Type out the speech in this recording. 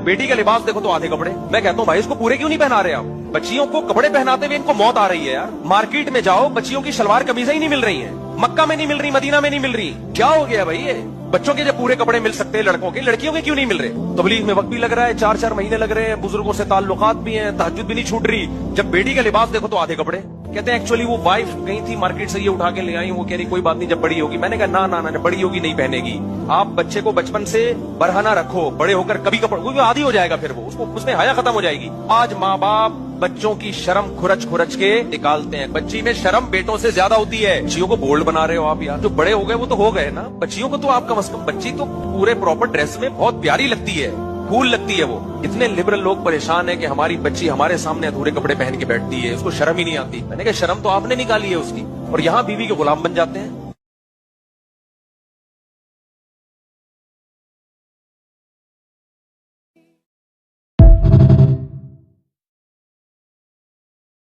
बेटी का लिबास देखो तो आधे कपड़े। मैं कहता हूँ भाई इसको पूरे क्यों नहीं पहना रहे आप? बच्चियों को कपड़े पहनाते हुए इनको मौत आ रही है यार। मार्केट में जाओ, बच्चियों की शलवार कमीजें ही नहीं मिल रही हैं, मक्का में नहीं मिल रही, मदीना में नहीं मिल रही। क्या हो गया भाई ये? बच्चों के जब पूरे कपड़े मिल सकते हैं लड़कों के, लड़कियों के क्यों नहीं मिल रहे? तबलीग में वक्त भी लग रहा है, 4-4 महीने लग रहे हैं, बुजुर्गों से ताल्लुकात भी हैं, तहज्जुद भी नहीं छूट रही। जब बेटी का लिबास देखो तो आधे कपड़े। कहते हैं एक्चुअली वो वाइफ गई थी मार्केट से, ये उठा के ले आई, वो कह रही कोई बात नहीं जब बड़ी होगी। मैंने कहा ना ना ना, जब बड़ी होगी नहीं पहनेगी। आप बच्चे को बचपन से बरहना रखो, बड़े होकर कभी कपड़े आदी हो जाएगा, फिर वो उसको उसमें हया खत्म हो जाएगी। आज माँ बाप बच्चों की शर्म खुरच खुरच के निकालते हैं। बच्ची में शर्म बेटों से ज्यादा होती है। बच्चियों को बोल्ड बना रहे हो आप यार, जो बड़े हो गए वो तो हो गए ना। बच्चियों को तो आप कम से कम, बच्ची तो पूरे प्रॉपर ड्रेस में बहुत प्यारी लगती है, कूल लगती है वो। इतने लिबरल लोग परेशान है कि हमारी बच्ची हमारे सामने अधूरे कपड़े पहन के बैठती है, उसको शर्म ही नहीं आती। मैंने कहा शर्म तो आपने निकाली है उसकी, और यहाँ बीवी के गुलाम बन जाते हैं।